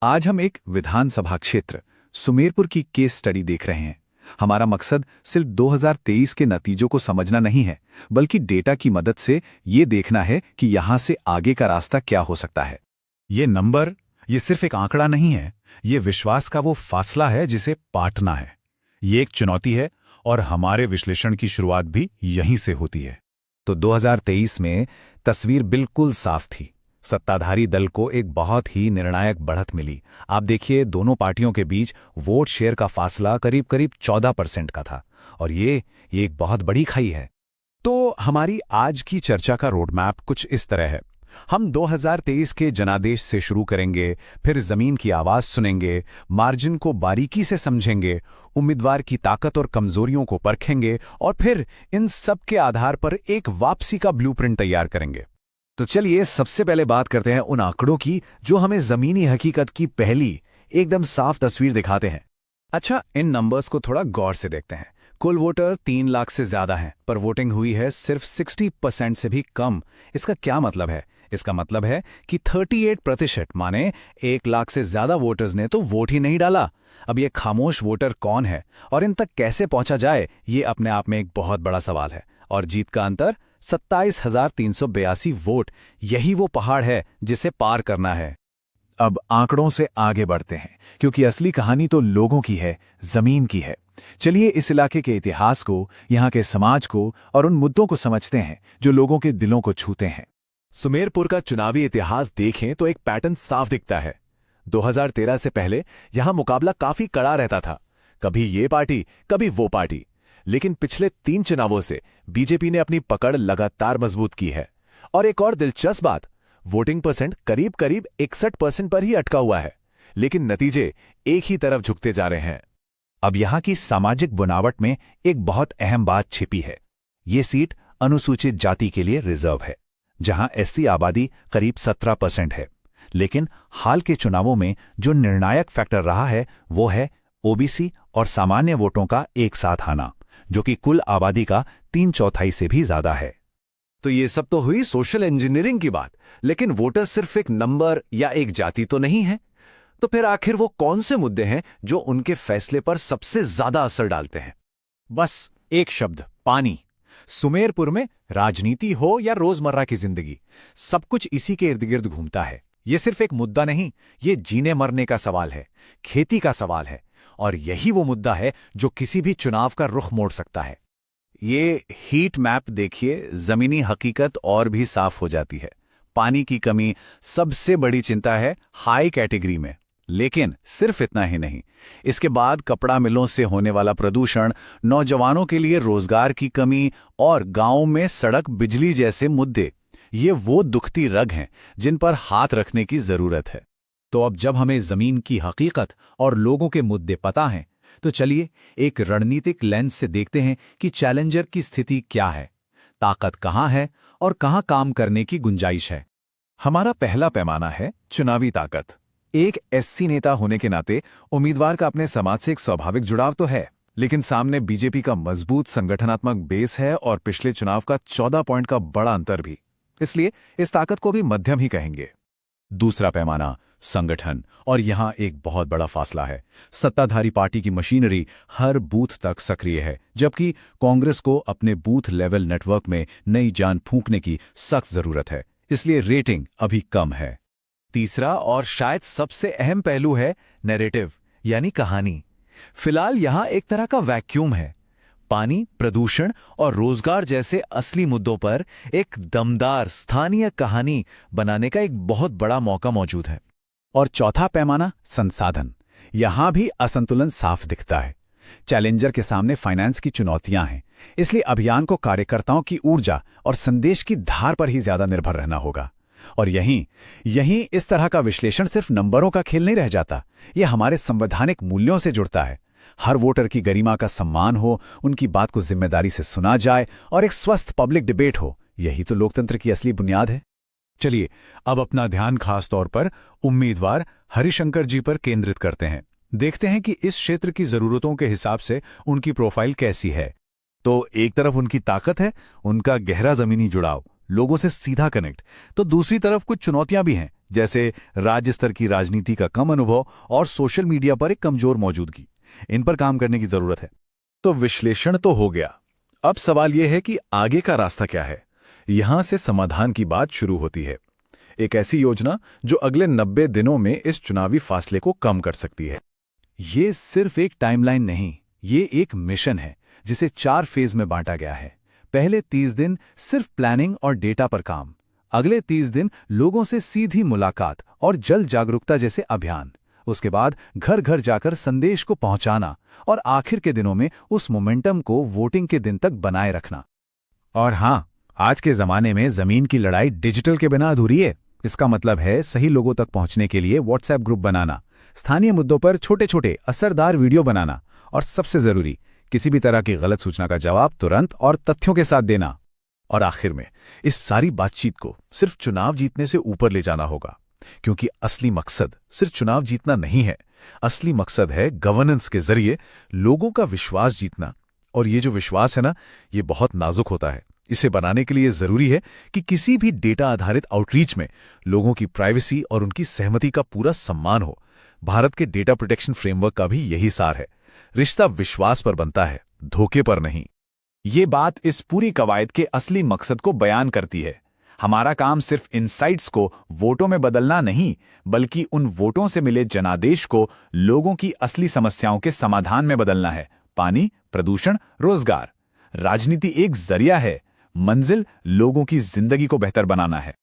आज हम एक विधानसभा क्षेत्र सुमेरपुर की केस स्टडी देख रहे हैं। हमारा मकसद सिर्फ 2023 के नतीजों को समझना नहीं है, बल्कि डेटा की मदद से ये देखना है कि यहां से आगे का रास्ता क्या हो सकता है। ये नंबर, ये सिर्फ एक आंकड़ा नहीं है, ये विश्वास का वो फासला है जिसे पाटना है। ये एक चुनौती है और हमारे विश्लेषण की शुरुआत भी यहीं से होती है। तो 2023 में तस्वीर बिल्कुल साफ थी। सत्ताधारी दल को एक बहुत ही निर्णायक बढ़त मिली। आप देखिए, दोनों पार्टियों के बीच वोट शेयर का फासला करीब करीब 14% का था, और ये एक बहुत बड़ी खाई है। तो हमारी आज की चर्चा का रोडमैप कुछ इस तरह है। हम 2023 के जनादेश से शुरू करेंगे, फिर जमीन की आवाज सुनेंगे, मार्जिन को बारीकी से समझेंगे, उम्मीदवार की ताकत और कमजोरियों को परखेंगे, और फिर इन सब के आधार पर एक वापसी का ब्लूप्रिंट तैयार करेंगे। तो चलिए सबसे पहले बात करते हैं उन आंकड़ों की जो हमें जमीनी हकीकत की पहली एकदम साफ तस्वीर दिखाते हैं। अच्छा, इन नंबर्स को थोड़ा गौर से देखते हैं। कुल वोटर 3 लाख से ज्यादा हैं, पर वोटिंग हुई है सिर्फ 60% से भी कम। इसका क्या मतलब है? इसका मतलब है कि 38% माने 1 लाख से ज्यादा वोटर्स ने तो वोट ही नहीं डाला। अब ये खामोश वोटर कौन है और इन तक कैसे पहुंचा जाए, ये अपने आप में एक बहुत बड़ा सवाल है। और जीत का अंतर 27,382 वोट, यही वो पहाड़ है जिसे पार करना है। अब आंकड़ों से आगे बढ़ते हैं, क्योंकि असली कहानी तो लोगों की है, जमीन की है। चलिए इस इलाके के इतिहास को, यहाँ के समाज को और उन मुद्दों को समझते हैं जो लोगों के दिलों को छूते हैं। सुमेरपुर का चुनावी इतिहास देखें तो एक पैटर्न साफ दिखता है। 2013 से पहले यहां मुकाबला काफी कड़ा रहता था, कभी ये पार्टी कभी वो पार्टी। लेकिन पिछले 3 चुनावों से बीजेपी ने अपनी पकड़ लगातार मजबूत की है। और एक और दिलचस्प बात, वोटिंग परसेंट करीब करीब 61% पर ही अटका हुआ है, लेकिन नतीजे एक ही तरफ झुकते जा रहे हैं। अब यहां की सामाजिक बनावट में एक बहुत अहम बात छिपी है। ये सीट अनुसूचित जाति के लिए रिजर्व है, जहां एससी आबादी करीब 17% है। लेकिन हाल के चुनावों में जो निर्णायक फैक्टर रहा है वो है ओबीसी और सामान्य वोटों का एक साथ आना, जो कि कुल आबादी का 3/4 से भी ज्यादा है। तो ये सब तो हुई सोशल इंजीनियरिंग की बात, लेकिन वोटर सिर्फ एक नंबर या एक जाति तो नहीं है। तो फिर आखिर वो कौन से मुद्दे हैं जो उनके फैसले पर सबसे ज्यादा असर डालते हैं? बस एक शब्द, पानी। सुमेरपुर में राजनीति हो या रोजमर्रा की जिंदगी, सब कुछ इसी के इर्द गिर्द घूमता है। ये सिर्फ एक मुद्दा नहीं, ये जीने मरने का सवाल है, खेती का सवाल है, और यही वो मुद्दा है जो किसी भी चुनाव का रुख मोड़ सकता है। ये हीट मैप देखिए, जमीनी हकीकत और भी साफ हो जाती है। पानी की कमी सबसे बड़ी चिंता है हाई कैटेगरी में, लेकिन सिर्फ इतना ही नहीं, इसके बाद कपड़ा मिलों से होने वाला प्रदूषण, नौजवानों के लिए रोजगार की कमी और गांवों में सड़क बिजली जैसे मुद्दे, ये वो दुखती रग हैं जिन पर हाथ रखने की जरूरत है। तो अब जब हमें जमीन की हकीकत और लोगों के मुद्दे पता हैं, तो चलिए एक रणनीतिक लेंस से देखते हैं कि चैलेंजर की स्थिति क्या है, ताकत कहां है और कहां काम करने की गुंजाइश है। हमारा पहला पैमाना है चुनावी ताकत। एक एससी नेता होने के नाते उम्मीदवार का अपने समाज से एक स्वाभाविक जुड़ाव तो है, लेकिन सामने बीजेपी का मजबूत संगठनात्मक बेस है और पिछले चुनाव का 14 पॉइंट का बड़ा अंतर भी, इसलिए इस ताकत को भी मध्यम ही कहेंगे। दूसरा पैमाना संगठन, और यहां एक बहुत बड़ा फासला है। सत्ताधारी पार्टी की मशीनरी हर बूथ तक सक्रिय है, जबकि कांग्रेस को अपने बूथ लेवल नेटवर्क में नई जान फूंकने की सख्त जरूरत है, इसलिए रेटिंग अभी कम है। तीसरा और शायद सबसे अहम पहलू है नैरेटिव, यानी कहानी। फिलहाल यहां एक तरह का वैक्यूम है। पानी, प्रदूषण और रोजगार जैसे असली मुद्दों पर एक दमदार स्थानीय कहानी बनाने का एक बहुत बड़ा मौका मौजूद है। और चौथा पैमाना संसाधन। यहां भी असंतुलन साफ दिखता है। चैलेंजर के सामने फाइनेंस की चुनौतियां हैं, इसलिए अभियान को कार्यकर्ताओं की ऊर्जा और संदेश की धार पर ही ज्यादा निर्भर रहना होगा। और यहीं इस तरह का विश्लेषण सिर्फ नंबरों का खेल नहीं रह जाता, यह हमारे संवैधानिक मूल्यों से जुड़ता है। हर वोटर की गरिमा का सम्मान हो, उनकी बात को जिम्मेदारी से सुना जाए और एक स्वस्थ पब्लिक डिबेट हो, यही तो लोकतंत्र की असली बुनियाद है। चलिए अब अपना ध्यान खास तौर पर उम्मीदवार हरिशंकर जी पर केंद्रित करते हैं। देखते हैं कि इस क्षेत्र की जरूरतों के हिसाब से उनकी प्रोफाइल कैसी है। तो एक तरफ उनकी ताकत है, उनका गहरा जमीनी जुड़ाव, लोगों से सीधा कनेक्ट। तो दूसरी तरफ कुछ चुनौतियां भी हैं, जैसे राज्य स्तर की राजनीति का कम अनुभव और सोशल मीडिया पर एक कमजोर मौजूदगी। इन पर काम करने की जरूरत है। तो विश्लेषण तो हो गया, अब सवाल यह है कि आगे का रास्ता क्या है। यहां से समाधान की बात शुरू होती है, एक ऐसी योजना जो अगले 90 दिनों में इस चुनावी फासले को कम कर सकती है। ये सिर्फ एक टाइमलाइन नहीं, ये एक मिशन है जिसे 4 फेज में बांटा गया है। पहले 30 दिन सिर्फ प्लानिंग और डेटा पर काम, अगले 30 दिन लोगों से सीधी मुलाकात और जल जागरूकता जैसे अभियान, उसके बाद घर घर जाकर संदेश को पहुंचाना, और आखिर के दिनों में उस मोमेंटम को वोटिंग के दिन तक बनाए रखना। और हां, आज के जमाने में जमीन की लड़ाई डिजिटल के बिना अधूरी है। इसका मतलब है सही लोगों तक पहुंचने के लिए व्हाट्सएप ग्रुप बनाना, स्थानीय मुद्दों पर छोटे छोटे असरदार वीडियो बनाना, और सबसे जरूरी, किसी भी तरह की गलत सूचना का जवाब तुरंत और तथ्यों के साथ देना। और आखिर में इस सारी बातचीत को सिर्फ चुनाव जीतने से ऊपर ले जाना होगा, क्योंकि असली मकसद सिर्फ चुनाव जीतना नहीं है। असली मकसद है गवर्नेंस के जरिए लोगों का विश्वास जीतना। और ये जो विश्वास है ना, ये बहुत नाजुक होता है। इसे बनाने के लिए जरूरी है कि किसी भी डेटा आधारित आउटरीच में लोगों की प्राइवेसी और उनकी सहमति का पूरा सम्मान हो। भारत के डेटा प्रोटेक्शन फ्रेमवर्क का भी यही सार है। रिश्ता विश्वास पर बनता है, धोखे पर नहीं। ये बात इस पूरी कवायद के असली मकसद को बयान करती है। हमारा काम सिर्फ इनसाइट्स को वोटों में बदलना नहीं, बल्कि उन वोटों से मिले जनादेश को लोगों की असली समस्याओं के समाधान में बदलना है। पानी, प्रदूषण, रोजगार। राजनीति एक जरिया है, मंजिल लोगों की जिंदगी को बेहतर बनाना है।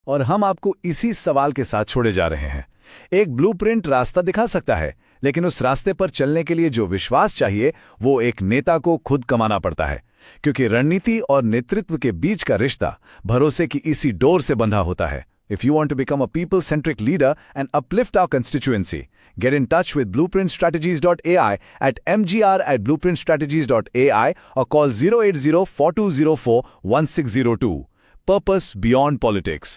और हम आपको इसी सवाल के साथ छोड़े जा रहे हैं। एक ब्लूप्रिंट रास्ता दिखा सकता है, लेकिन उस रास्ते पर चलने के लिए जो विश्वास चाहिए, वो एक नेता को खुद कमाना पड़ता है। क्योंकि रणनीति और नेतृत्व के बीच का रिश्ता भरोसे की इसी डोर से बंधा होता है। If you want to become a people-centric leader and uplift our constituency, get in touch with blueprintstrategies.ai at mgr@blueprintstrategies.ai or call 080-4204-1602. Purpose beyond politics.